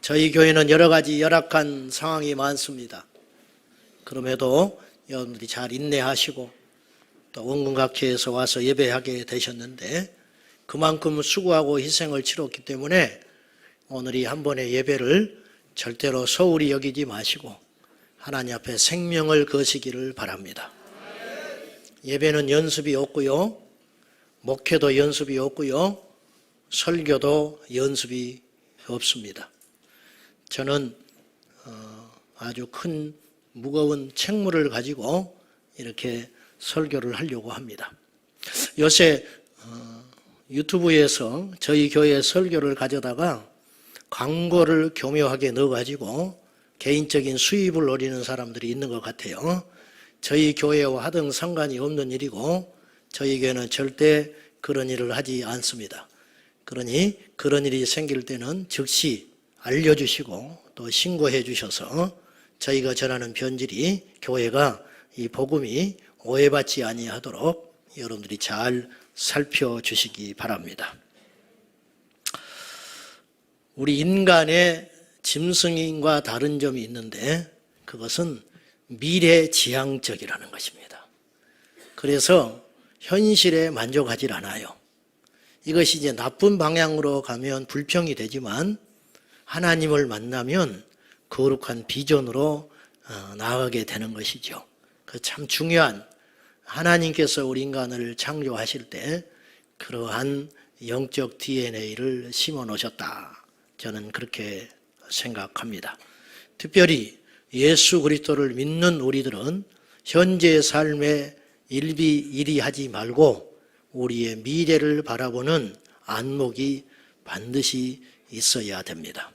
저희 교회는 여러 가지 열악한 상황이 많습니다. 그럼에도 여러분들이 잘 인내하시고 또 원근각회에서 와서 예배하게 되셨는데 그만큼 수고하고 희생을 치렀기 때문에 오늘 이 한 번의 예배를 절대로 소홀히 여기지 마시고 하나님 앞에 생명을 거시기를 바랍니다. 예배는 연습이 없고요, 목회도 연습이 없고요, 설교도 연습이 없습니다. 저는 아주 큰 무거운 책무를 가지고 이렇게 설교를 하려고 합니다. 요새 유튜브에서 저희 교회 설교를 가져다가 광고를 교묘하게 넣어가지고 개인적인 수입을 노리는 사람들이 있는 것 같아요. 저희 교회와 하등 상관이 없는 일이고 저희 교회는 절대 그런 일을 하지 않습니다. 그러니 그런 일이 생길 때는 즉시 알려주시고 또 신고해 주셔서 저희가 전하는 변질이 교회가 이 복음이 오해받지 아니하도록 여러분들이 잘 살펴주시기 바랍니다. 우리 인간의 짐승인과 다른 점이 있는데 그것은 미래지향적이라는 것입니다. 그래서 현실에 만족하지 않아요. 이것이 이제 나쁜 방향으로 가면 불평이 되지만 하나님을 만나면 거룩한 비전으로 나아가게 되는 것이죠. 그 참 중요한, 하나님께서 우리 인간을 창조하실 때 그러한 영적 DNA를 심어 놓으셨다. 저는 그렇게 생각합니다. 특별히 예수 그리스도를 믿는 우리들은 현재의 삶에 일비일이하지 말고 우리의 미래를 바라보는 안목이 반드시 있어야 됩니다.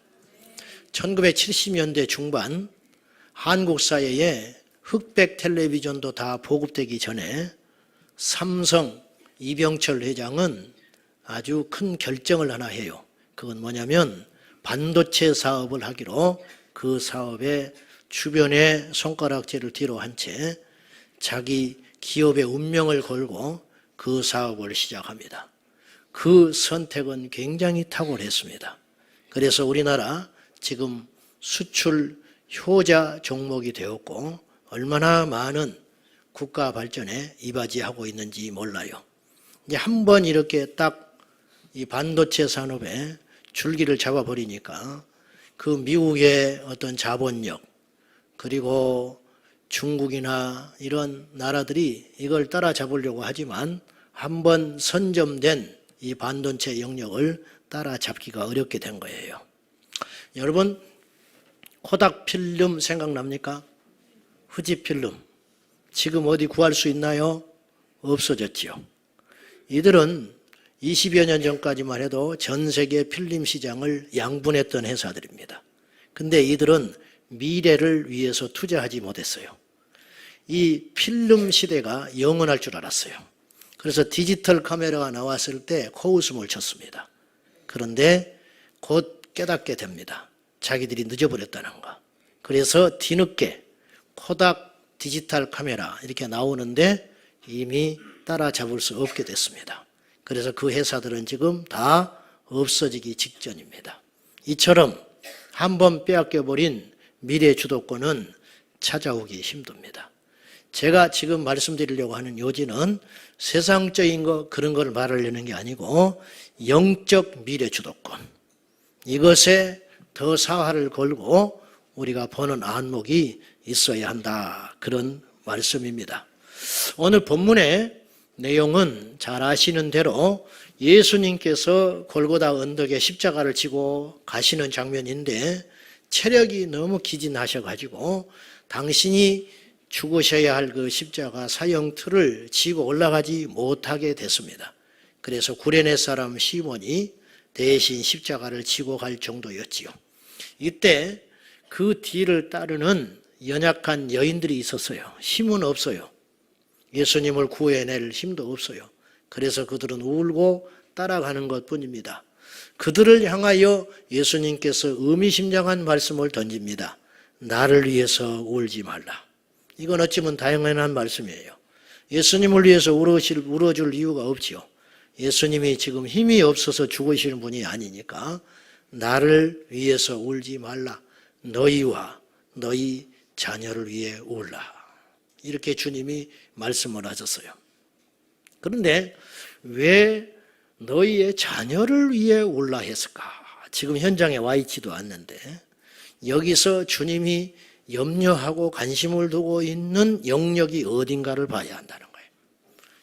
1970년대 중반 한국 사회에 흑백 텔레비전도 다 보급되기 전에 삼성 이병철 회장은 아주 큰 결정을 하나 해요. 그건 뭐냐면 반도체 사업을 하기로 그 사업에 주변의 손가락질을 뒤로 한 채 자기 기업의 운명을 걸고 그 사업을 시작합니다. 그 선택은 굉장히 탁월했습니다. 그래서 우리나라 지금 수출 효자 종목이 되었고 얼마나 많은 국가 발전에 이바지하고 있는지 몰라요. 이제 한번 이렇게 딱 이 반도체 산업에 줄기를 잡아버리니까 그 미국의 어떤 자본력 그리고 중국이나 이런 나라들이 이걸 따라잡으려고 하지만 한번 선점된 이 반도체 영역을 따라잡기가 어렵게 된 거예요. 여러분 코닥 필름 생각납니까? 후지 필름 지금 어디 구할 수 있나요? 없어졌지요. 이들은 20여 년 전까지만 해도 전 세계 필름 시장을 양분했던 회사들입니다. 근데 이들은 미래를 위해서 투자하지 못했어요. 이 필름 시대가 영원할 줄 알았어요. 그래서 디지털 카메라가 나왔을 때 코웃음을 쳤습니다. 그런데 곧 깨닫게 됩니다. 자기들이 늦어버렸다는 거. 그래서 뒤늦게 코닥 디지털 카메라 이렇게 나오는데 이미 따라잡을 수 없게 됐습니다. 그래서 그 회사들은 지금 다 없어지기 직전입니다. 이처럼 한번 빼앗겨버린 미래 주도권은 찾아오기 힘듭니다. 제가 지금 말씀드리려고 하는 요지는 세상적인 거 그런 걸 말하려는 게 아니고 영적 미래 주도권, 이것에 더 사활을 걸고 우리가 보는 안목이 있어야 한다, 그런 말씀입니다. 오늘 본문의 내용은 잘 아시는 대로 예수님께서 골고다 언덕에 십자가를 지고 가시는 장면인데 체력이 너무 기진하셔가지고 당신이 죽으셔야 할 그 십자가 사형틀을 지고 올라가지 못하게 됐습니다. 그래서 구레네 사람 시몬이 대신 십자가를 지고 갈 정도였지요. 이때 그 뒤를 따르는 연약한 여인들이 있었어요. 힘은 없어요. 예수님을 구해낼 힘도 없어요. 그래서 그들은 울고 따라가는 것뿐입니다. 그들을 향하여 예수님께서 의미심장한 말씀을 던집니다. 나를 위해서 울지 말라. 이건 어찌면 당연한 말씀이에요. 예수님을 위해서 울어줄 이유가 없지요. 예수님이 지금 힘이 없어서 죽으시는 분이 아니니까 나를 위해서 울지 말라. 너희와 너희 자녀를 위해 울라. 이렇게 주님이 말씀을 하셨어요. 그런데 왜 너희의 자녀를 위해 울라 했을까? 지금 현장에 와 있지도 않는데 여기서 주님이 염려하고 관심을 두고 있는 영역이 어딘가를 봐야 한다는 거예요.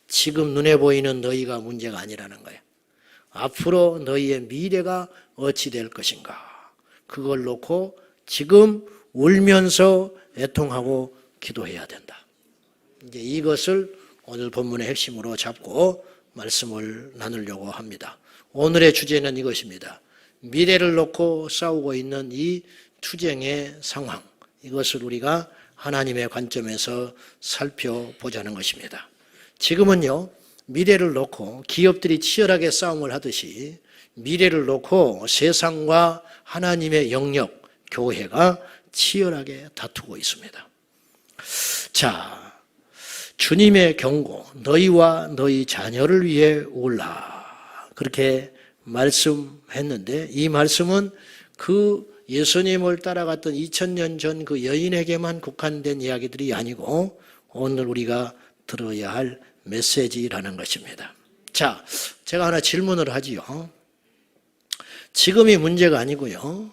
지금 눈에 보이는 너희가 문제가 아니라는 거예요. 앞으로 너희의 미래가 어찌 될 것인가? 그걸 놓고 지금 울면서 애통하고 기도해야 된다. 이제 이것을 오늘 본문의 핵심으로 잡고 말씀을 나누려고 합니다. 오늘의 주제는 이것입니다. 미래를 놓고 싸우고 있는 이 투쟁의 상황, 이것을 우리가 하나님의 관점에서 살펴보자는 것입니다. 지금은요, 미래를 놓고 기업들이 치열하게 싸움을 하듯이 미래를 놓고 세상과 하나님의 영역, 교회가 치열하게 다투고 있습니다. 자, 주님의 경고, 너희와 너희 자녀를 위해 울라. 그렇게 말씀했는데 이 말씀은 그 예수님을 따라갔던 2000년 전 그 여인에게만 국한된 이야기들이 아니고 오늘 우리가 들어야 할 메시지라는 것입니다. 자, 제가 하나 질문을 하지요. 지금이 문제가 아니고요.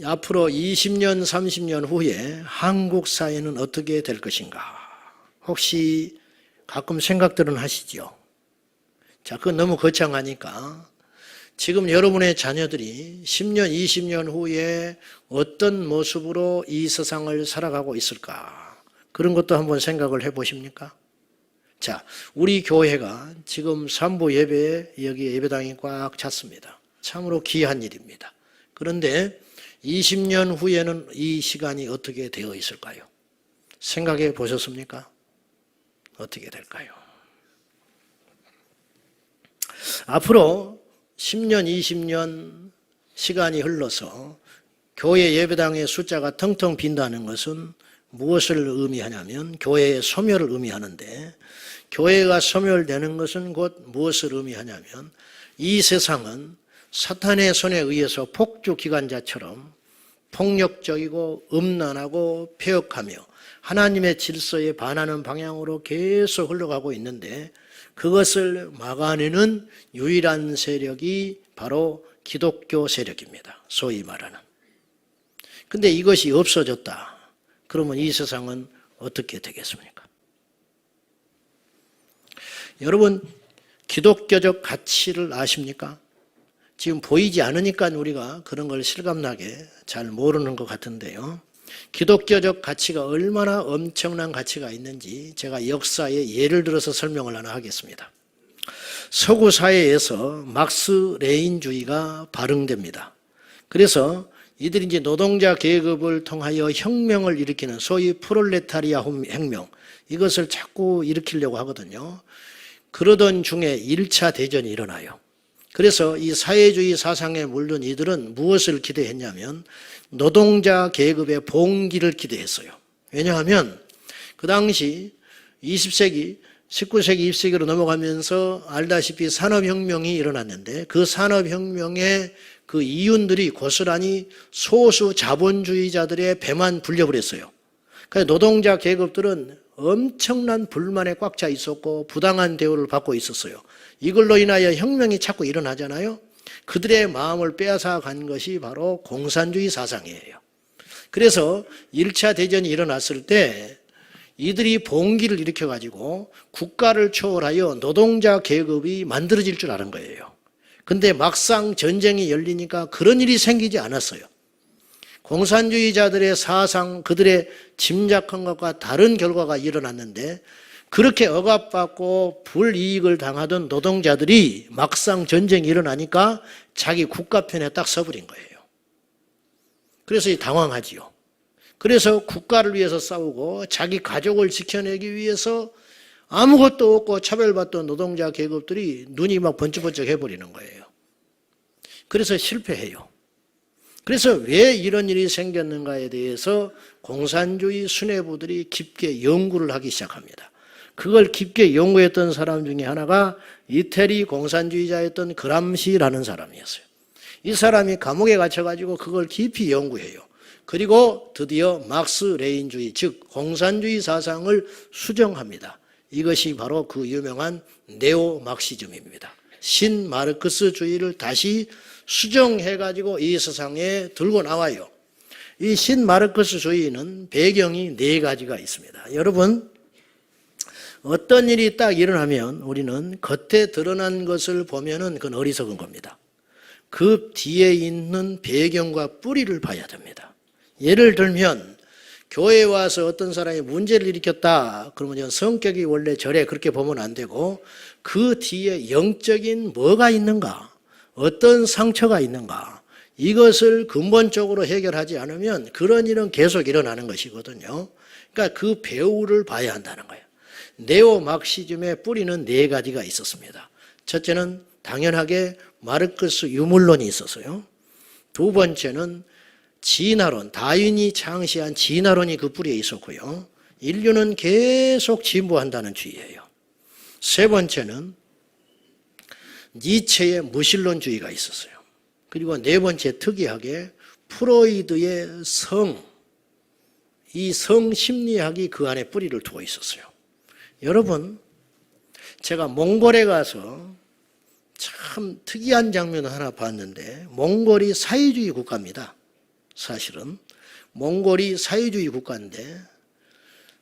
앞으로 20년, 30년 후에 한국 사회는 어떻게 될 것인가? 혹시 가끔 생각들은 하시죠? 자, 그건 너무 거창하니까 지금 여러분의 자녀들이 10년, 20년 후에 어떤 모습으로 이 세상을 살아가고 있을까? 그런 것도 한번 생각을 해보십니까? 자, 우리 교회가 지금 3부 예배에 여기 예배당이 꽉 찼습니다. 참으로 귀한 일입니다. 그런데 20년 후에는 이 시간이 어떻게 되어 있을까요? 생각해 보셨습니까? 어떻게 될까요? 앞으로 10년, 20년 시간이 흘러서 교회 예배당의 숫자가 텅텅 빈다는 것은 무엇을 의미하냐면 교회의 소멸을 의미하는데 교회가 소멸되는 것은 곧 무엇을 의미하냐면 이 세상은 사탄의 손에 의해서 폭주기관자처럼 폭력적이고 음란하고 폐역하며 하나님의 질서에 반하는 방향으로 계속 흘러가고 있는데 그것을 막아내는 유일한 세력이 바로 기독교 세력입니다. 소위 말하는. 근데 이것이 없어졌다. 그러면 이 세상은 어떻게 되겠습니까? 여러분, 기독교적 가치를 아십니까? 지금 보이지 않으니까 우리가 그런 걸 실감나게 잘 모르는 것 같은데요. 기독교적 가치가 얼마나 엄청난 가치가 있는지 제가 역사의 예를 들어서 설명을 하나 하겠습니다. 서구 사회에서 막스 레인주의가 발흥됩니다. 그래서 이들이 이제 노동자 계급을 통하여 혁명을 일으키는 소위 프롤레타리아 혁명, 이것을 자꾸 일으키려고 하거든요. 그러던 중에 1차 대전이 일어나요. 그래서 이 사회주의 사상에 물든 이들은 무엇을 기대했냐면 노동자 계급의 봉기를 기대했어요. 왜냐하면 그 당시 20세기, 19세기, 20세기로 넘어가면서 알다시피 산업혁명이 일어났는데 그 산업혁명의 그 이윤들이 고스란히 소수 자본주의자들의 배만 불려버렸어요. 그래서 노동자 계급들은 엄청난 불만에 꽉 차 있었고 부당한 대우를 받고 있었어요. 이걸로 인하여 혁명이 자꾸 일어나잖아요. 그들의 마음을 빼앗아 간 것이 바로 공산주의 사상이에요. 그래서 1차 대전이 일어났을 때 이들이 봉기를 일으켜가지고 국가를 초월하여 노동자 계급이 만들어질 줄 아는 거예요. 근데 막상 전쟁이 열리니까 그런 일이 생기지 않았어요. 공산주의자들의 사상, 그들의 짐작한 것과 다른 결과가 일어났는데 그렇게 억압받고 불이익을 당하던 노동자들이 막상 전쟁이 일어나니까 자기 국가 편에 딱 서버린 거예요. 그래서 당황하지요. 그래서 국가를 위해서 싸우고 자기 가족을 지켜내기 위해서 아무것도 없고 차별받던 노동자 계급들이 눈이 막 번쩍번쩍 해버리는 거예요. 그래서 실패해요. 그래서 왜 이런 일이 생겼는가에 대해서 공산주의 수뇌부들이 깊게 연구를 하기 시작합니다. 그걸 깊게 연구했던 사람 중에 하나가 이태리 공산주의자였던 그람시라는 사람이었어요. 이 사람이 감옥에 갇혀가지고 그걸 깊이 연구해요. 그리고 드디어 막스 레인주의, 즉 공산주의 사상을 수정합니다. 이것이 바로 그 유명한 네오 막시즘입니다. 신마르크스주의를 다시 수정해가지고 이 세상에 들고 나와요. 이 신마르크스주의는 배경이 네 가지가 있습니다. 여러분, 어떤 일이 딱 일어나면 우리는 겉에 드러난 것을 보면은 그건 어리석은 겁니다. 그 뒤에 있는 배경과 뿌리를 봐야 됩니다. 예를 들면 교회에 와서 어떤 사람이 문제를 일으켰다. 그러면 성격이 원래 저래, 그렇게 보면 안 되고 그 뒤에 영적인 뭐가 있는가, 어떤 상처가 있는가, 이것을 근본적으로 해결하지 않으면 그런 일은 계속 일어나는 것이거든요. 그러니까 그 배후를 봐야 한다는 거예요. 네오 막시즘의 뿌리는 네 가지가 있었습니다. 첫째는 당연하게 마르크스 유물론이 있었어요. 두 번째는 진화론, 다윈이 창시한 진화론이 그 뿌리에 있었고요. 인류는 계속 진보한다는 주의예요. 세 번째는 니체의 무신론주의가 있었어요. 그리고 네 번째, 특이하게 프로이드의 이 성심리학이 그 안에 뿌리를 두고 있었어요. 여러분, 제가 몽골에 가서 참 특이한 장면을 하나 봤는데, 몽골이 사회주의 국가입니다. 사실은 몽골이 사회주의 국가인데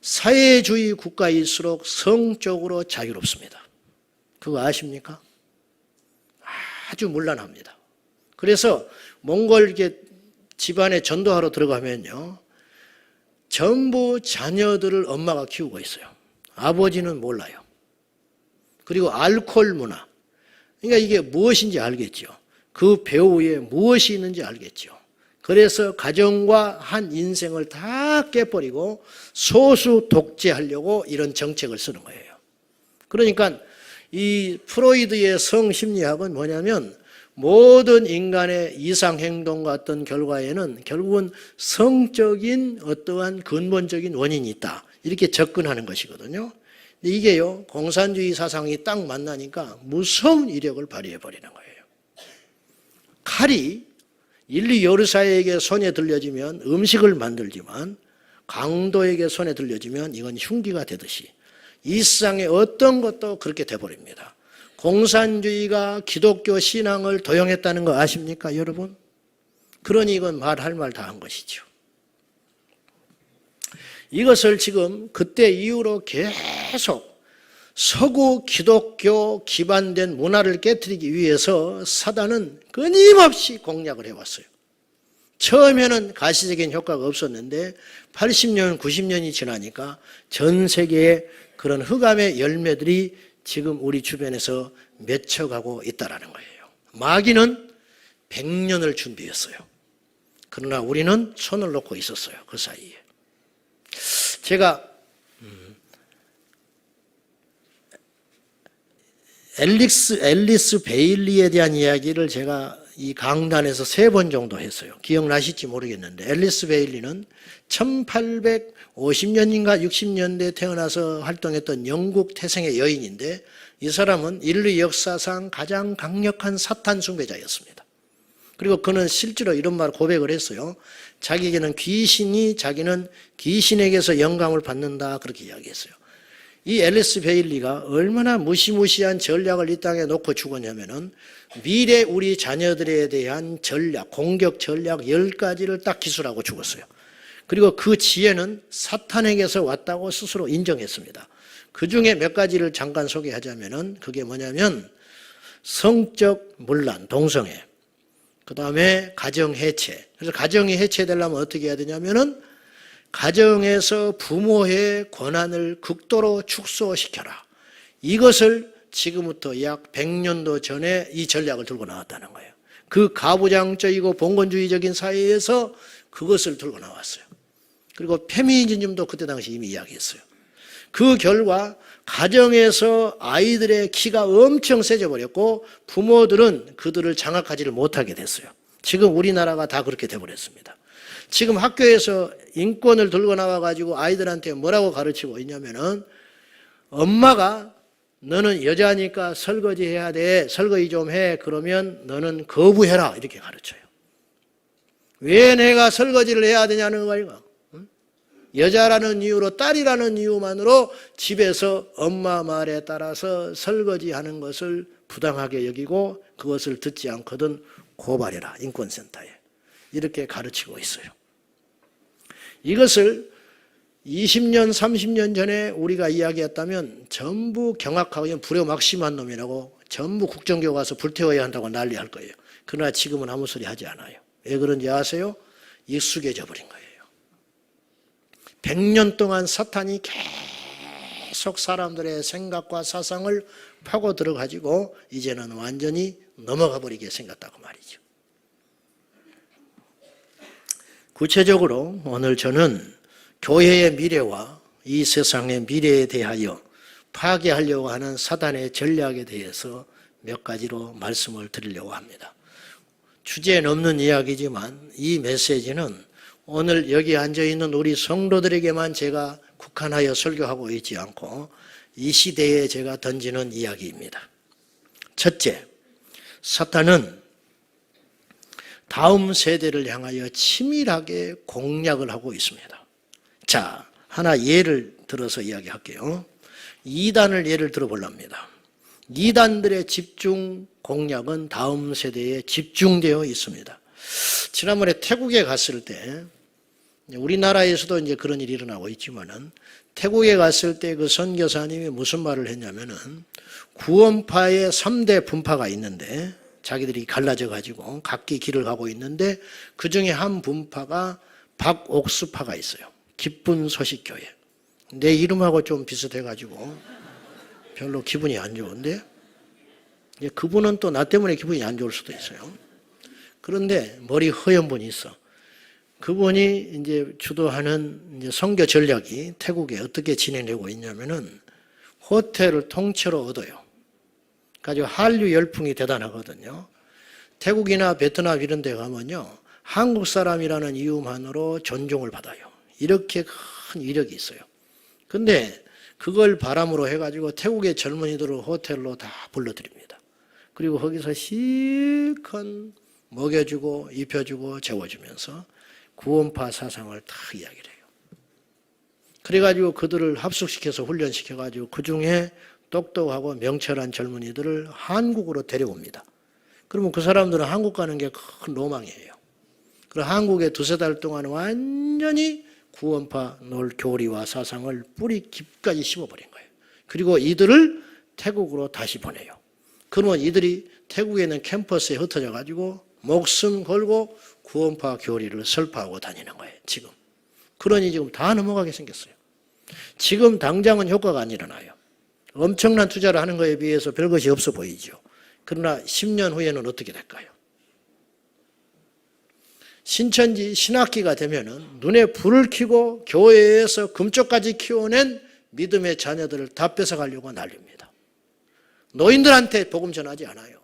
사회주의 국가일수록 성적으로 자유롭습니다. 그거 아십니까? 아주 문란합니다. 그래서 몽골 집안에 전도하러 들어가면요, 전부 자녀들을 엄마가 키우고 있어요. 아버지는 몰라요. 그리고 알코올 문화, 그러니까 이게 무엇인지 알겠죠. 그 배후에 무엇이 있는지 알겠죠. 그래서 가정과 한 인생을 다 깨버리고 소수 독재하려고 이런 정책을 쓰는 거예요. 그러니까 이 프로이드의 성심리학은 뭐냐면 모든 인간의 이상행동 같은 결과에는 결국은 성적인 어떠한 근본적인 원인이 있다, 이렇게 접근하는 것이거든요. 근데 이게요, 공산주의 사상이 딱 만나니까 무서운 이력을 발휘해버리는 거예요. 칼이 인류 요리사에게 손에 들려지면 음식을 만들지만 강도에게 손에 들려지면 이건 흉기가 되듯이 이 세상의 어떤 것도 그렇게 돼버립니다. 공산주의가 기독교 신앙을 도용했다는 거 아십니까, 여러분? 그러니 이건 말할 말 다 한 것이죠. 이것을 지금 그때 이후로 계속 서구 기독교 기반된 문화를 깨뜨리기 위해서 사단은 끊임없이 공략을 해왔어요. 처음에는 가시적인 효과가 없었는데 80년, 90년이 지나니까 전 세계에 그런 흑암의 열매들이 지금 우리 주변에서 맺혀가고 있다는 거예요. 마귀는 100년을 준비했어요. 그러나 우리는 손을 놓고 있었어요, 그 사이에. 제가 앨리스 베일리에 대한 이야기를 제가 이 강단에서 3번 정도 했어요. 기억나실지 모르겠는데, 앨리스 베일리는 1850년인가 60년대에 태어나서 활동했던 영국 태생의 여인인데, 이 사람은 인류 역사상 가장 강력한 사탄 숭배자였습니다. 그리고 그는 실제로 이런 말 고백을 했어요. 자기는 귀신에게서 영감을 받는다, 그렇게 이야기했어요. 이 앨리스 베일리가 얼마나 무시무시한 전략을 이 땅에 놓고 죽었냐면은 미래 우리 자녀들에 대한 전략, 공격 전략 10가지를 딱 기술하고 죽었어요. 그리고 그 지혜는 사탄에게서 왔다고 스스로 인정했습니다. 그 중에 몇 가지를 잠깐 소개하자면은 그게 뭐냐면 성적 문란, 동성애, 그 다음에 가정 해체. 그래서 가정이 해체되려면 어떻게 해야 되냐면은 가정에서 부모의 권한을 극도로 축소시켜라. 이것을 지금부터 약 100년도 전에 이 전략을 들고 나왔다는 거예요. 그 가부장적이고 봉건주의적인 사회에서 그것을 들고 나왔어요. 그리고 페미니즘도 그때 당시 이미 이야기했어요. 그 결과 가정에서 아이들의 키가 엄청 세져 버렸고 부모들은 그들을 장악하지를 못하게 됐어요. 지금 우리나라가 다 그렇게 돼버렸습니다. 지금 학교에서 인권을 들고 나와가지고 아이들한테 뭐라고 가르치고 있냐면은 엄마가 너는 여자니까 설거지 해야 돼. 설거지 좀 해. 그러면 너는 거부해라. 이렇게 가르쳐요. 왜 내가 설거지를 해야 되냐는 거예요. 여자라는 이유로, 딸이라는 이유만으로 집에서 엄마 말에 따라서 설거지하는 것을 부당하게 여기고 그것을 듣지 않거든 고발해라. 인권센터에. 이렇게 가르치고 있어요. 이것을 20년, 30년 전에 우리가 이야기했다면 전부 경악하고 불효막심한 놈이라고 전부 국정교 가서 불태워야 한다고 난리할 거예요. 그러나 지금은 아무 소리 하지 않아요. 왜 그런지 아세요? 익숙해져 버린 거예요. 100년 동안 사탄이 계속 사람들의 생각과 사상을 파고 들어가지고 이제는 완전히 넘어가 버리게 생겼다고 말이죠. 구체적으로 오늘 저는 교회의 미래와 이 세상의 미래에 대하여 파괴하려고 하는 사단의 전략에 대해서 몇 가지로 말씀을 드리려고 합니다. 주제는 없는 이야기지만 이 메시지는 오늘 여기 앉아있는 우리 성도들에게만 제가 국한하여 설교하고 있지 않고 이 시대에 제가 던지는 이야기입니다. 첫째, 사탄은 다음 세대를 향하여 치밀하게 공략을 하고 있습니다. 자, 하나 예를 들어서 이야기할게요. 이단을 예를 들어보랍니다. 이단들의 집중 공략은 다음 세대에 집중되어 있습니다. 지난번에 태국에 갔을 때, 우리나라에서도 이제 그런 일이 일어나고 있지만은, 태국에 갔을 때 그 선교사님이 무슨 말을 했냐면은, 구원파의 3대 분파가 있는데, 자기들이 갈라져 가지고 각기 길을 가고 있는데, 그 중에 한 분파가 박옥수파가 있어요. 기쁜 소식교회. 내 이름하고 좀 비슷해 가지고, 별로 기분이 안 좋은데, 그분은 또 나 때문에 기분이 안 좋을 수도 있어요. 그런데 머리 허연 분이 있어. 그분이 이제 주도하는 이제 선교 전략이 태국에 어떻게 진행되고 있냐면은 호텔을 통째로 얻어요. 가지고 한류 열풍이 대단하거든요. 태국이나 베트남 이런 데 가면요. 한국 사람이라는 이유만으로 존중을 받아요. 이렇게 큰 위력이 있어요. 근데 그걸 바람으로 해가지고 태국의 젊은이들을 호텔로 다 불러들입니다. 그리고 거기서 실컷 먹여주고 입혀주고 재워주면서 구원파 사상을 다 이야기를 해요. 그래가지고 그들을 합숙시켜서 훈련시켜가지고 그 중에 똑똑하고 명철한 젊은이들을 한국으로 데려옵니다. 그러면 그 사람들은 한국 가는 게 큰 로망이에요. 그리고 한국에 2-3달 동안 완전히 구원파 교리와 사상을 뿌리 깊까지 심어버린 거예요. 그리고 이들을 태국으로 다시 보내요. 그러면 이들이 태국에 있는 캠퍼스에 흩어져 가지고 목숨 걸고 구원파 교리를 설파하고 다니는 거예요. 지금. 그러니 지금 다 넘어가게 생겼어요. 지금 당장은 효과가 안 일어나요. 엄청난 투자를 하는 것에 비해서 별것이 없어 보이죠. 그러나 10년 후에는 어떻게 될까요? 신천지 신학기가 되면은 눈에 불을 켜고 교회에서 금쪽까지 키워낸 믿음의 자녀들을 다 뺏어가려고 난립니다. 노인들한테 복음 전하지 않아요.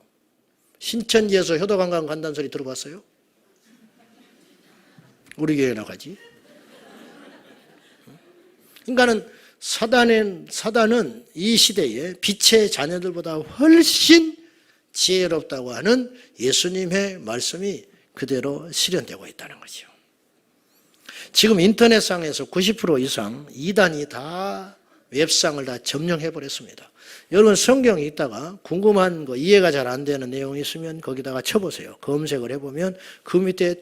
신천지에서 효도관광 간다는 소리 들어봤어요? 우리 교회 나가지. 그러니까는 사단은 이 시대에 빛의 자녀들보다 훨씬 지혜롭다고 하는 예수님의 말씀이 그대로 실현되고 있다는 거죠. 지금 인터넷상에서 90% 이상 이단이 다 웹상을 다 점령해버렸습니다. 여러분 성경에 있다가 궁금한 거 이해가 잘 안 되는 내용이 있으면 거기다가 쳐보세요. 검색을 해보면 그 밑에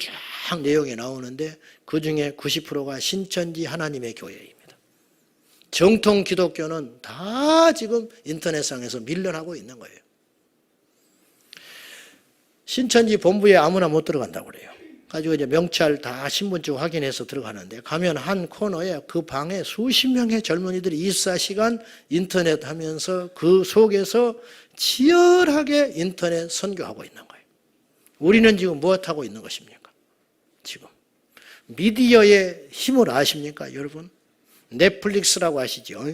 쫙 내용이 나오는데 그 중에 90%가 신천지 하나님의 교회입니다. 정통 기독교는 다 지금 인터넷상에서 밀려나고 있는 거예요. 신천지 본부에 아무나 못 들어간다고 그래요. 가지고 이제 명찰 다 신분증 확인해서 들어가는데 가면 한 코너에 그 방에 수십 명의 젊은이들이 24시간 인터넷 하면서 그 속에서 치열하게 인터넷 선교하고 있는 거예요. 우리는 지금 무엇하고 있는 것입니까? 지금 미디어의 힘을 아십니까, 여러분? 넷플릭스라고 아시죠?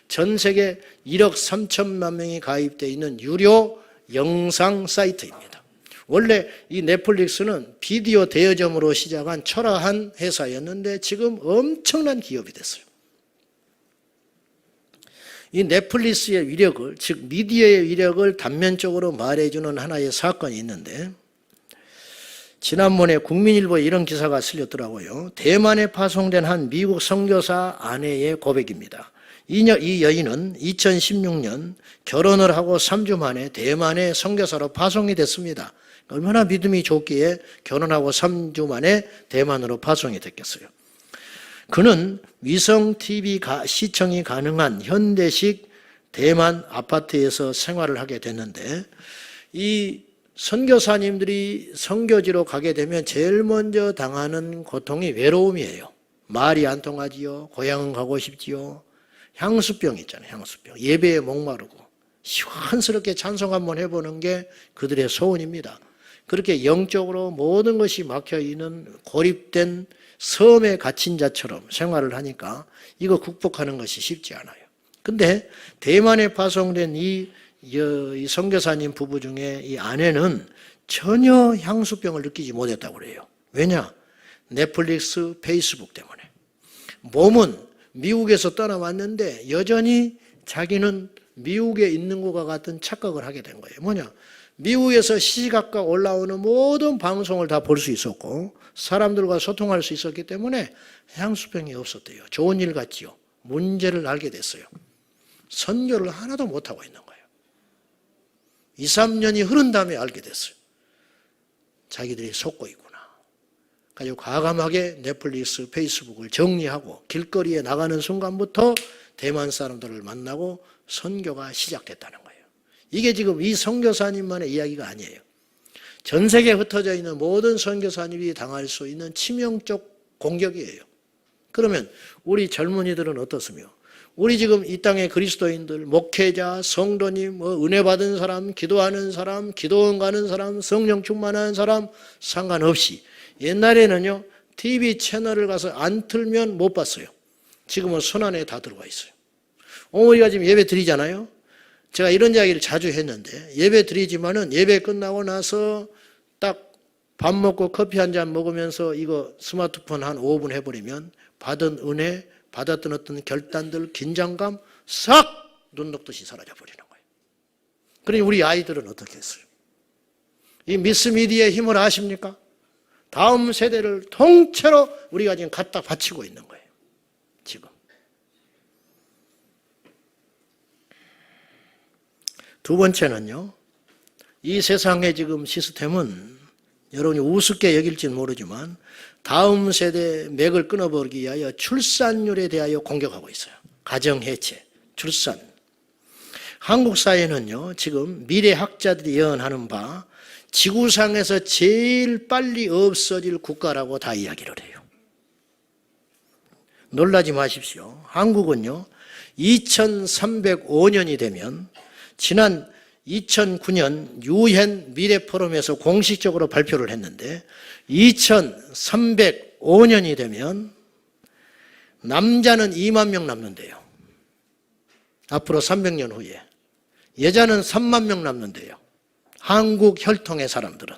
전 세계 1억 3천만 명이 가입되어 있는 유료 영상 사이트입니다. 원래 이 넷플릭스는 비디오 대여점으로 시작한 초라한 회사였는데 지금 엄청난 기업이 됐어요. 이 넷플릭스의 위력을, 즉 미디어의 위력을 단면적으로 말해주는 하나의 사건이 있는데, 지난번에 국민일보에 이런 기사가 실렸더라고요. 대만에 파송된 한 미국 선교사 아내의 고백입니다. 이 여인은 2016년 결혼을 하고 3주 만에 대만의 선교사로 파송이 됐습니다. 얼마나 믿음이 좋기에 결혼하고 3주 만에 대만으로 파송이 됐겠어요. 그는 위성 TV 시청이 가능한 현대식 대만 아파트에서 생활을 하게 됐는데, 이 선교사님들이 선교지로 가게 되면 제일 먼저 당하는 고통이 외로움이에요. 말이 안 통하지요. 고향은 가고 싶지요. 향수병 있잖아요. 향수병. 예배에 목마르고 시원스럽게 찬송 한번 해보는 게 그들의 소원입니다. 그렇게 영적으로 모든 것이 막혀있는 고립된 섬에 갇힌 자처럼 생활을 하니까 이거 극복하는 것이 쉽지 않아요. 근데 대만에 파송된 이 선교사님 부부 중에 이 아내는 전혀 향수병을 느끼지 못했다고 그래요. 왜냐? 넷플릭스, 페이스북 때문에. 몸은 미국에서 떠나왔는데 여전히 자기는 미국에 있는 것과 같은 착각을 하게 된 거예요. 뭐냐? 미국에서 시시각각 올라오는 모든 방송을 다 볼 수 있었고 사람들과 소통할 수 있었기 때문에 향수병이 없었대요. 좋은 일 같지요. 문제를 알게 됐어요. 선교를 하나도 못하고 있는 거예요. 2, 3년이 흐른 다음에 알게 됐어요. 자기들이 속고 있구나. 그래서 과감하게 넷플릭스, 페이스북을 정리하고 길거리에 나가는 순간부터 대만 사람들을 만나고 선교가 시작됐다는 거예요. 이게 지금 이 선교사님만의 이야기가 아니에요. 전 세계에 흩어져 있는 모든 선교사님이 당할 수 있는 치명적 공격이에요. 그러면 우리 젊은이들은 어떻습니까? 우리 지금 이 땅의 그리스도인들, 목회자, 성도님, 은혜 받은 사람, 기도하는 사람, 기도원 가는 사람, 성령 충만한 사람 상관없이 옛날에는요 TV 채널을 가서 안 틀면 못 봤어요. 지금은 손 안에 다 들어와 있어요. 우리가 지금 예배 드리잖아요. 제가 이런 이야기를 자주 했는데 예배 드리지만은 예배 끝나고 나서 딱 밥 먹고 커피 한 잔 먹으면서 이거 스마트폰 한 5분 해버리면 받은 은혜, 받았던 어떤 결단들, 긴장감 싹 눈 녹듯이 사라져 버리는 거예요. 그러니 우리 아이들은 어떻게 했어요? 이 미스미디어의 힘을 아십니까? 다음 세대를 통째로 우리가 지금 갖다 바치고 있는 거예요. 지금. 두 번째는요. 이 세상의 지금 시스템은 여러분이 우습게 여길지는 모르지만 다음 세대 맥을 끊어버리기 위하여 출산율에 대하여 공격하고 있어요. 가정해체, 출산. 한국 사회는요. 지금 미래학자들이 예언하는 바 지구상에서 제일 빨리 없어질 국가라고 다 이야기를 해요. 놀라지 마십시오. 한국은요. 2305년이 되면 지난 2009년 유엔 미래 포럼에서 공식적으로 발표를 했는데 2305년이 되면 남자는 2만 명 남는데요. 앞으로 300년 후에. 여자는 3만 명 남는데요. 한국 혈통의 사람들은.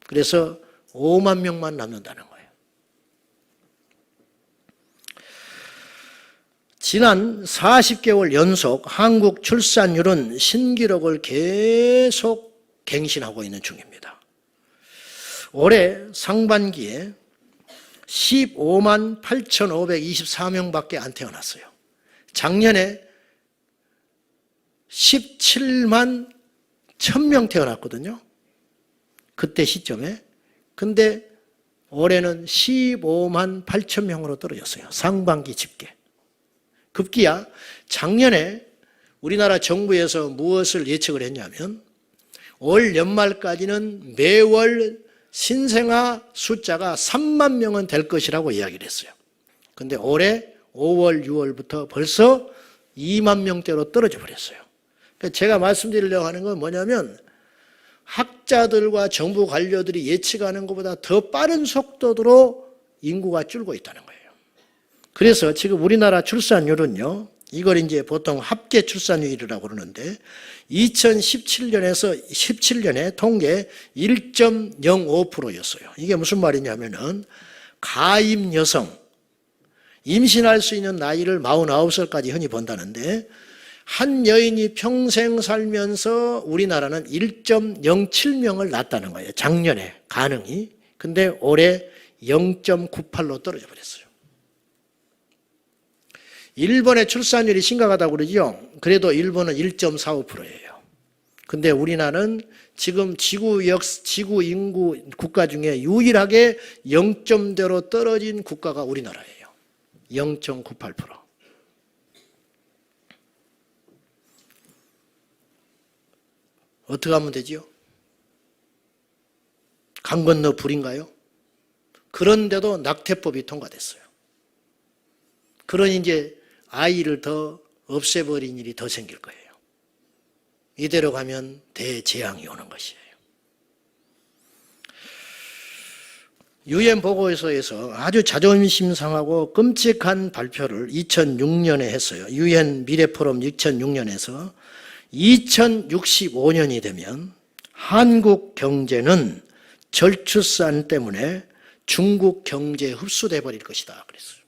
그래서 5만 명만 남는다는 거예요. 지난 40개월 연속 한국 출산율은 신기록을 계속 갱신하고 있는 중입니다. 올해 상반기에 15만 8,524명밖에 안 태어났어요. 작년에 17만 1,000명 태어났거든요. 그때 시점에. 근데 올해는 15만 8천 명으로 떨어졌어요. 상반기 집계. 급기야 작년에 우리나라 정부에서 무엇을 예측을 했냐면 올 연말까지는 매월 신생아 숫자가 3만 명은 될 것이라고 이야기를 했어요. 근데 올해 5월, 6월부터 벌써 2만 명대로 떨어져 버렸어요. 제가 말씀드리려고 하는 건 뭐냐면 학자들과 정부 관료들이 예측하는 것보다 더 빠른 속도로 인구가 줄고 있다는 거예요. 그래서 지금 우리나라 출산율은요, 이걸 이제 보통 합계 출산율이라고 그러는데 2017년에서 17년에 통계 1.05%였어요. 이게 무슨 말이냐면은 가임 여성, 임신할 수 있는 나이를 49살까지 흔히 본다는데 한 여인이 평생 살면서 우리나라는 1.07명을 낳았다는 거예요. 작년에 가능이. 근데 올해 0.98로 떨어져 버렸어요. 일본의 출산율이 심각하다고 그러죠. 그래도 일본은 1.45%예요. 근데 우리나라는 지금 지구 인구 국가 중에 유일하게 0점대로 떨어진 국가가 우리나라예요. 0.98%. 어떻게 하면 되지요? 강 건너 불인가요? 그런데도 낙태법이 통과됐어요. 그러니 이제 아이를 더 없애버린 일이 더 생길 거예요. 이대로 가면 대재앙이 오는 것이에요. 유엔 보고서에서 아주 자존심 상하고 끔찍한 발표를 2006년에 했어요. 유엔 미래포럼 2006년에서 2065년이 되면 한국 경제는 저출산 때문에 중국 경제에 흡수돼 버릴 것이다 그랬어요.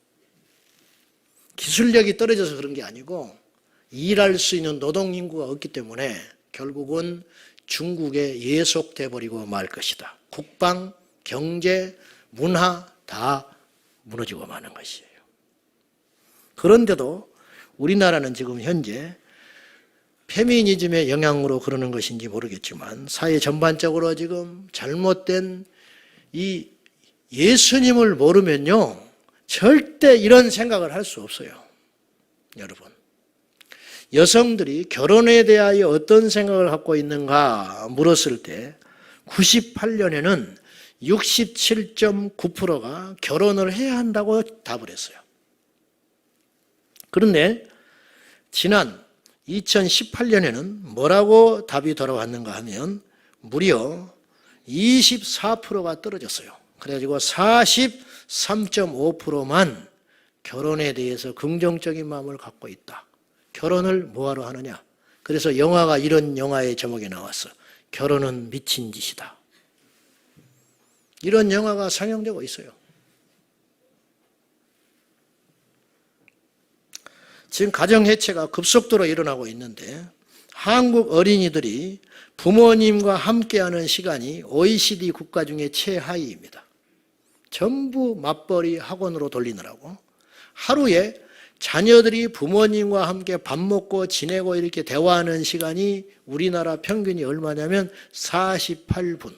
기술력이 떨어져서 그런 게 아니고 일할 수 있는 노동 인구가 없기 때문에 결국은 중국에 예속돼 버리고 말 것이다. 국방, 경제, 문화 다 무너지고 마는 것이에요. 그런데도 우리나라는 지금 현재 페미니즘의 영향으로 그러는 것인지 모르겠지만 사회 전반적으로 지금 잘못된 이 예수님을 모르면요 절대 이런 생각을 할 수 없어요. 여러분, 여성들이 결혼에 대하여 어떤 생각을 갖고 있는가 물었을 때 98년에는 67.9%가 결혼을 해야 한다고 답을 했어요. 그런데 지난 2018년에는 뭐라고 답이 돌아왔는가 하면 무려 24%가 떨어졌어요. 그래가지고 43.5%만 결혼에 대해서 긍정적인 마음을 갖고 있다. 결혼을 뭐하러 하느냐. 그래서 영화가 이런 영화의 제목이 나왔어. 결혼은 미친 짓이다. 이런 영화가 상영되고 있어요. 지금 가정해체가 급속도로 일어나고 있는데 한국 어린이들이 부모님과 함께하는 시간이 OECD 국가 중에 최하위입니다. 전부 맞벌이 학원으로 돌리느라고 하루에 자녀들이 부모님과 함께 밥 먹고 지내고 이렇게 대화하는 시간이 우리나라 평균이 얼마냐면 48분.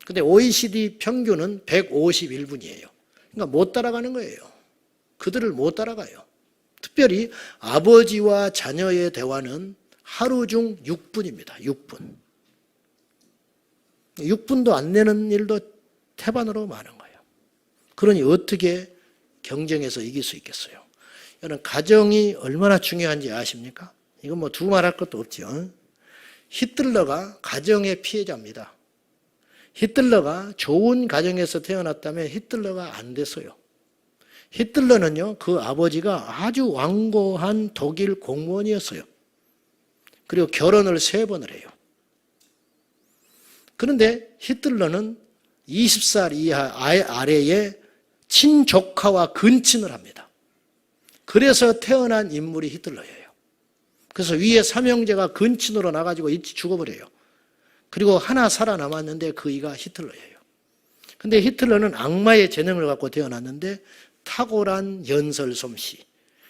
근데 OECD 평균은 151분이에요. 그러니까 못 따라가는 거예요. 그들을 못 따라가요. 특별히 아버지와 자녀의 대화는 하루 중 6분입니다. 6분. 6분도 안 내는 일도 태반으로 많은 거예요. 그러니 어떻게 경쟁에서 이길 수 있겠어요? 여러분, 가정이 얼마나 중요한지 아십니까? 이건 뭐 두말할 것도 없죠. 히틀러가 가정의 피해자입니다. 히틀러가 좋은 가정에서 태어났다면 히틀러가 안 됐어요. 히틀러는요, 그 아버지가 아주 완고한 독일 공무원이었어요. 그리고 결혼을 3번을 해요. 그런데 히틀러는 20살 이하 아래에 친조카와 근친을 합니다. 그래서 태어난 인물이 히틀러예요. 그래서 위에 삼형제가 근친으로 나가지고 일찍 죽어버려요. 그리고 하나 살아남았는데 그 이가 히틀러예요. 근데 히틀러는 악마의 재능을 갖고 태어났는데 탁월한 연설 솜씨,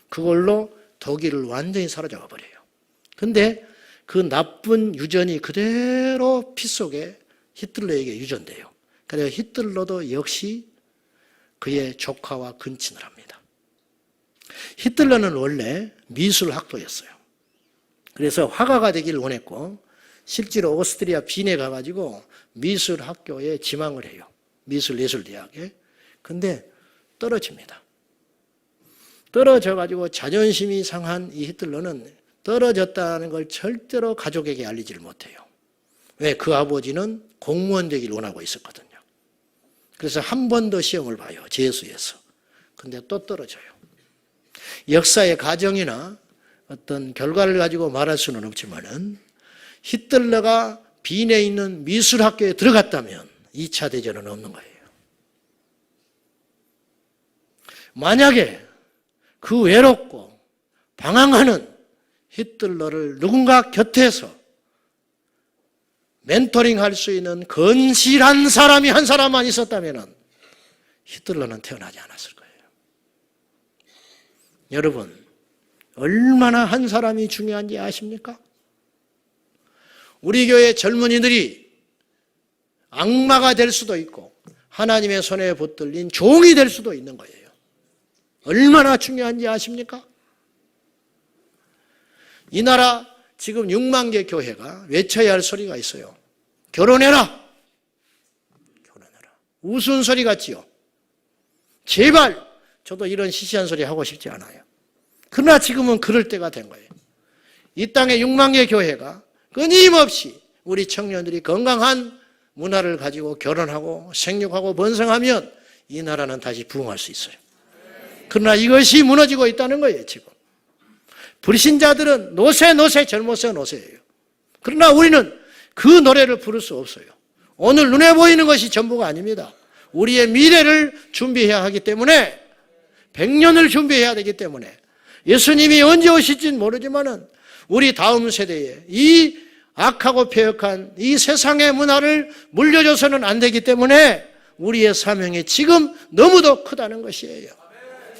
그걸로 독일을 완전히 사로잡아 버려요. 근데 그 나쁜 유전이 그대로 피 속에 히틀러에게 유전돼요. 그래서 히틀러도 역시 그의 조카와 근친을 합니다. 히틀러는 원래 미술학도였어요. 그래서 화가가 되기를 원했고 실제로 오스트리아 빈에 가가지고 미술학교에 지망을 해요. 미술예술대학에. 근데 떨어집니다. 떨어져가지고 자존심이 상한 이 히틀러는 떨어졌다는 걸 절대로 가족에게 알리지를 못해요. 왜? 그 아버지는 공무원 되기를 원하고 있었거든요. 그래서 한 번 더 시험을 봐요. 재수에서. 근데 또 떨어져요. 역사의 가정이나 어떤 결과를 가지고 말할 수는 없지만은 히틀러가 빈에 있는 미술학교에 들어갔다면 2차 대전은 없는 거예요. 만약에 그 외롭고 방황하는 히틀러를 누군가 곁에서 멘토링할 수 있는 건실한 사람이 한 사람만 있었다면 히틀러는 태어나지 않았을 거예요. 여러분, 얼마나 한 사람이 중요한지 아십니까? 우리 교회 젊은이들이 악마가 될 수도 있고 하나님의 손에 붙들린 종이 될 수도 있는 거예요. 얼마나 중요한지 아십니까? 이 나라 지금 6만 개 교회가 외쳐야 할 소리가 있어요. 결혼해라. 결혼해라. 우스운 소리 같지요. 제발 저도 이런 시시한 소리 하고 싶지 않아요. 그러나 지금은 그럴 때가 된 거예요. 이 땅에 6만 개 교회가 끊임없이 우리 청년들이 건강한 문화를 가지고 결혼하고 생육하고 번성하면 이 나라는 다시 부흥할 수 있어요. 그러나 이것이 무너지고 있다는 거예요, 지금. 불신자들은 노세 젊어서 노세예요. 그러나 우리는 그 노래를 부를 수 없어요. 오늘 눈에 보이는 것이 전부가 아닙니다. 우리의 미래를 준비해야 하기 때문에 100년을 준비해야 되기 때문에 예수님이 언제 오실지는 모르지만은 우리 다음 세대에 이 악하고 폐역한 이 세상의 문화를 물려줘서는 안 되기 때문에 우리의 사명이 지금 너무도 크다는 것이에요.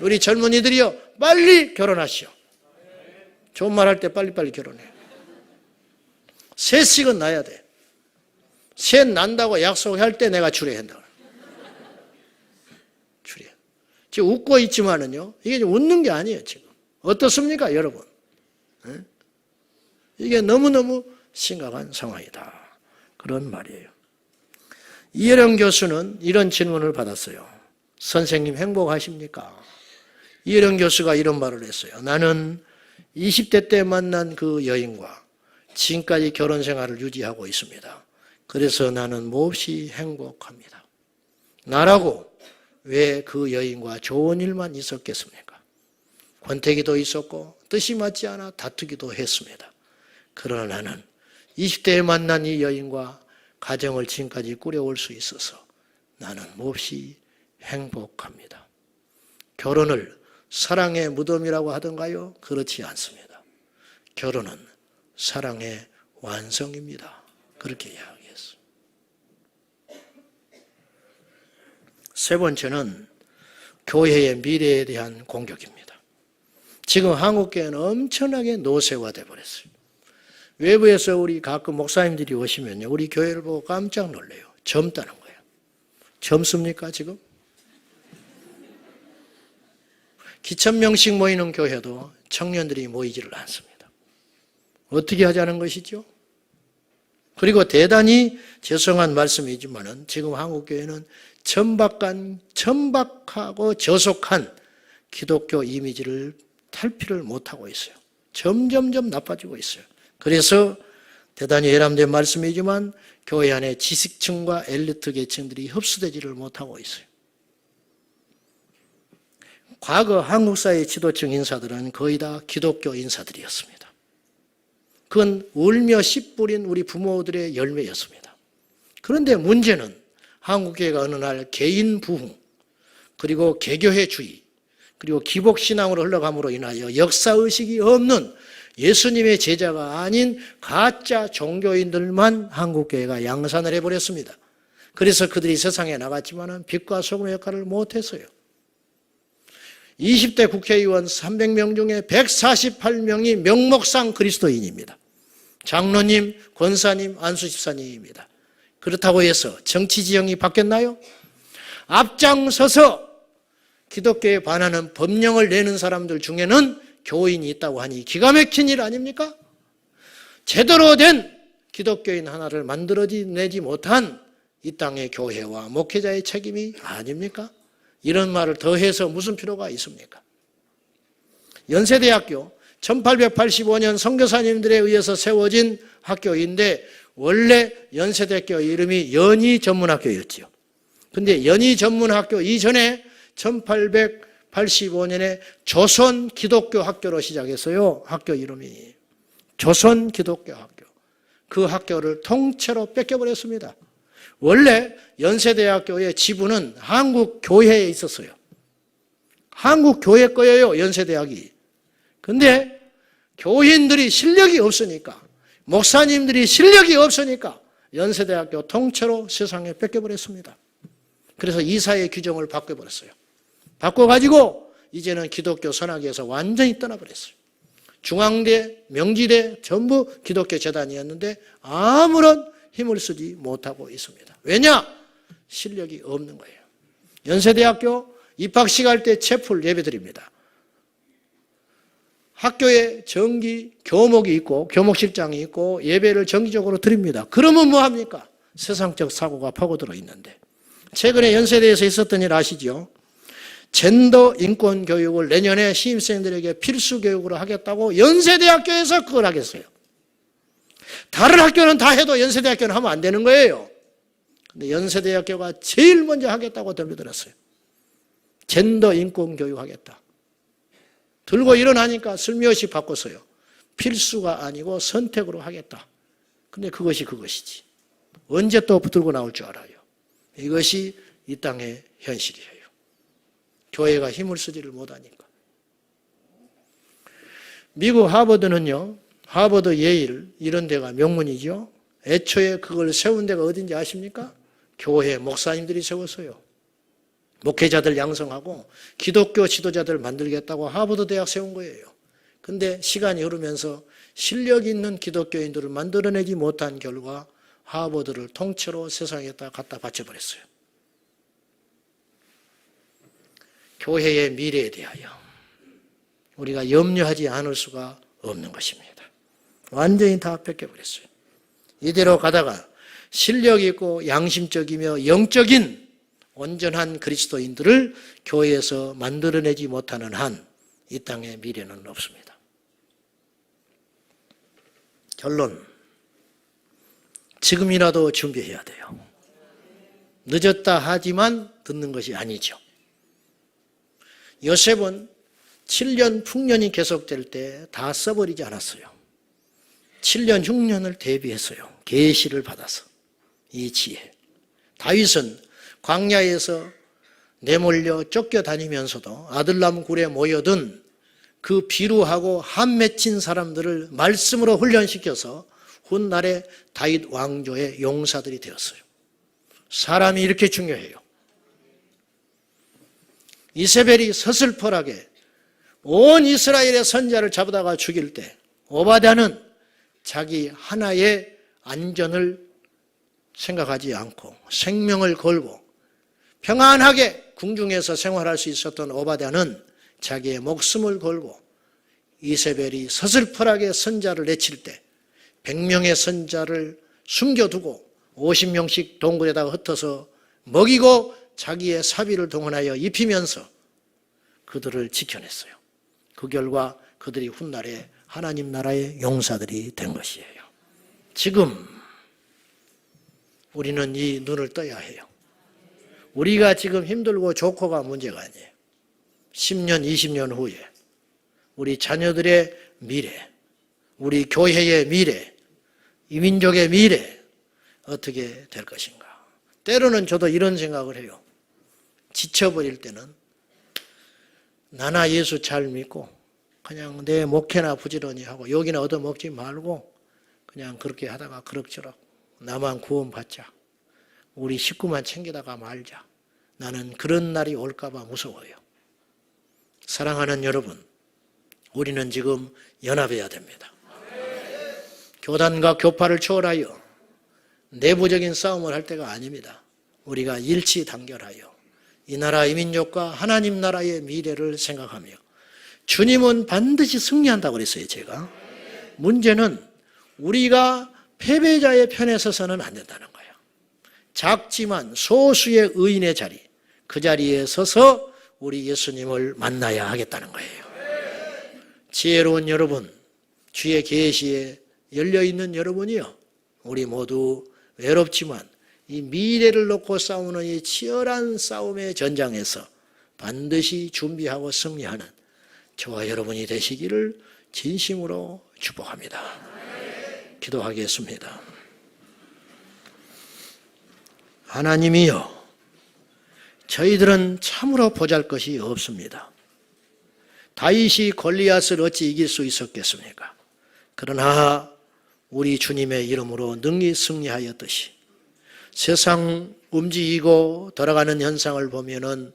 우리 젊은이들이요, 빨리 결혼하시오. 좋은 말 할 때 빨리빨리 결혼해. 셋씩은 낳아야 돼. 셋 난다고 약속할 때 내가 주례한다. 주례. 지금 웃고 있지만은요, 이게 웃는 게 아니에요, 지금. 어떻습니까, 여러분? 이게 너무너무 심각한 상황이다. 그런 말이에요. 이혜령 교수는 이런 질문을 받았어요. 선생님 행복하십니까? 이혜령 교수가 이런 말을 했어요. 나는 20대 때 만난 그 여인과 지금까지 결혼 생활을 유지하고 있습니다. 그래서 나는 몹시 행복합니다. 나라고 왜 그 여인과 좋은 일만 있었겠습니까? 권태기도 있었고 뜻이 맞지 않아 다투기도 했습니다. 그러나 나는 20대에 만난 이 여인과 가정을 지금까지 꾸려올 수 있어서 나는 몹시 행복합니다. 결혼을 사랑의 무덤이라고 하던가요? 그렇지 않습니다. 결혼은 사랑의 완성입니다. 그렇게 이야기했어요. 세 번째는 교회의 미래에 대한 공격입니다. 지금 한국교회는 엄청나게 노쇠화돼 버렸어요. 외부에서 우리 가끔 목사님들이 오시면요, 우리 교회를 보고 깜짝 놀래요. 젊다는 거예요. 젊습니까 지금? 기천명씩 모이는 교회도 청년들이 모이지를 않습니다. 어떻게 하자는 것이죠? 그리고 대단히 죄송한 말씀이지만은 지금 한국교회는 천박하고 저속한 기독교 이미지를 탈피를 못하고 있어요. 점점점 나빠지고 있어요. 그래서 대단히 예람된 말씀이지만 교회 안에 지식층과 엘리트 계층들이 흡수되지를 못하고 있어요. 과거 한국사회 지도층 인사들은 거의 다 기독교 인사들이었습니다. 그건 울며 씨 뿌린 우리 부모들의 열매였습니다. 그런데 문제는 한국교회가 어느 날 개인 부흥, 그리고 개교회주의, 그리고 기복신앙으로 흘러감으로 인하여 역사의식이 없는 예수님의 제자가 아닌 가짜 종교인들만 한국교회가 양산을 해버렸습니다. 그래서 그들이 세상에 나갔지만 빛과 소금의 역할을 못했어요. 20대 국회의원 300명 중에 148명이 명목상 그리스도인입니다. 장로님, 권사님, 안수집사님입니다. 그렇다고 해서 정치 지형이 바뀌었나요? 앞장서서 기독교에 반하는 법령을 내는 사람들 중에는 교인이 있다고 하니 기가 막힌 일 아닙니까? 제대로 된 기독교인 하나를 만들어내지 못한 이 땅의 교회와 목회자의 책임이 아닙니까? 이런 말을 더해서 무슨 필요가 있습니까? 연세대학교 1885년 선교사님들에 의해서 세워진 학교인데 원래 연세대학교 이름이 연희전문학교였지요. 근데 연희전문학교 이전에 1885년에 조선기독교학교로 시작했어요. 학교 이름이 조선기독교학교. 그 학교를 통째로 뺏겨버렸습니다. 원래 연세대학교의 지부는 한국교회에 있었어요. 한국교회 거예요, 연세대학이. 근데 교인들이 실력이 없으니까, 목사님들이 실력이 없으니까 연세대학교 통째로 세상에 뺏겨버렸습니다. 그래서 이사의 규정을 바꿔버렸어요. 바꿔가지고 이제는 기독교 선악에서 완전히 떠나버렸어요. 중앙대, 명지대 전부 기독교 재단이었는데 아무런 힘을 쓰지 못하고 있습니다. 왜냐? 실력이 없는 거예요. 연세대학교 입학식 할 때 채플 예배드립니다. 학교에 정기 교목이 있고 교목실장이 있고 예배를 정기적으로 드립니다. 그러면 뭐합니까? 세상적 사고가 파고들어 있는데, 최근에 연세대에서 있었던 일 아시죠? 젠더 인권 교육을 내년에 신입생들에게 필수 교육으로 하겠다고 연세대학교에서 그걸 하겠어요. 다른 학교는 다 해도 연세대학교는 하면 안 되는 거예요. 근데 연세대학교가 제일 먼저 하겠다고 들려들었어요. 젠더 인권 교육 하겠다. 들고 일어나니까 슬며시 바꿨어요. 필수가 아니고 선택으로 하겠다. 근데 그것이 그것이지. 언제 또 들고 나올 줄 알아요. 이것이 이 땅의 현실이에요. 교회가 힘을 쓰지를 못하니까. 미국 하버드는요, 하버드, 예일 이런 데가 명문이죠. 애초에 그걸 세운 데가 어딘지 아십니까? 교회 목사님들이 세웠어요. 목회자들 양성하고 기독교 지도자들 만들겠다고 하버드 대학 세운 거예요. 근데 시간이 흐르면서 실력 있는 기독교인들을 만들어내지 못한 결과 하버드를 통째로 세상에다 갖다 바쳐버렸어요. 교회의 미래에 대하여 우리가 염려하지 않을 수가 없는 것입니다. 완전히 다 뺏겨버렸어요. 이대로 가다가 실력 있고 양심적이며 영적인 온전한 그리스도인들을 교회에서 만들어내지 못하는 한 이 땅에 미래는 없습니다. 결론, 지금이라도 준비해야 돼요. 늦었다 하지만 듣는 것이 아니죠. 요셉은 7년 풍년이 계속될 때 다 써버리지 않았어요. 7년 흉년을 대비했어요. 계시를 받아서. 이 지혜. 다윗은 광야에서 내몰려 쫓겨다니면서도 아들람 굴에 모여든 그 비루하고 한 맺힌 사람들을 말씀으로 훈련시켜서 훗날에 다윗 왕조의 용사들이 되었어요. 사람이 이렇게 중요해요. 이세벨이 서슬퍼하게 온 이스라엘의 선자를 잡아다가 죽일 때 오바댜는 자기 하나의 안전을 생각하지 않고 생명을 걸고 평안하게 궁중에서 생활할 수 있었던 오바댜는 자기의 목숨을 걸고 이세벨이 서슬퍼하게 선자를 내칠 때 100명의 선자를 숨겨두고 50명씩 동굴에다가 흩어서 먹이고 자기의 사비를 동원하여 입히면서 그들을 지켜냈어요. 그 결과 그들이 훗날에 하나님 나라의 용사들이 된 것이에요. 지금 우리는 이 눈을 떠야 해요. 우리가 지금 힘들고 좋고가 문제가 아니에요. 10년, 20년 후에 우리 자녀들의 미래, 우리 교회의 미래, 이 민족의 미래 어떻게 될 것인가. 때로는 저도 이런 생각을 해요. 지쳐버릴 때는 나나 예수 잘 믿고 그냥 내 목회나 부지런히 하고 여기는 얻어먹지 말고 그냥 그렇게 하다가 그럭저럭 나만 구원받자. 우리 식구만 챙기다가 말자. 나는 그런 날이 올까 봐 무서워요. 사랑하는 여러분, 우리는 지금 연합해야 됩니다. 교단과 교파를 초월하여 내부적인 싸움을 할 때가 아닙니다. 우리가 일치단결하여 이 나라 이 민족과 하나님 나라의 미래를 생각하며 주님은 반드시 승리한다고 그랬어요. 제가 문제는 우리가 패배자의 편에 서서는 안 된다는 거예요. 작지만 소수의 의인의 자리, 그 자리에 서서 우리 예수님을 만나야 하겠다는 거예요. 지혜로운 여러분, 주의 계시에 열려있는 여러분이요, 우리 모두 외롭지만 이 미래를 놓고 싸우는 이 치열한 싸움의 전장에서 반드시 준비하고 승리하는 저와 여러분이 되시기를 진심으로 축복합니다. 기도하겠습니다. 하나님이여, 저희들은 참으로 보잘것이 없습니다. 다윗이 골리앗을 어찌 이길 수 있었겠습니까? 그러나 우리 주님의 이름으로 능히 승리하였듯이 세상 움직이고 돌아가는 현상을 보면은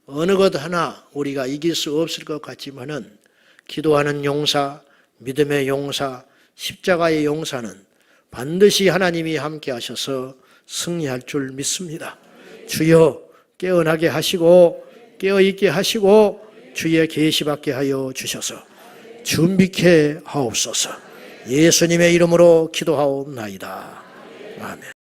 어느 것 하나 우리가 이길 수 없을 것 같지만은 기도하는 용사, 믿음의 용사, 십자가의 용사는 반드시 하나님이 함께 하셔서 승리할 줄 믿습니다. 주여 깨어나게 하시고 깨어있게 하시고 주의 계시 받게 하여 주셔서 준비케 하옵소서. 예수님의 이름으로 기도하옵나이다. 아멘.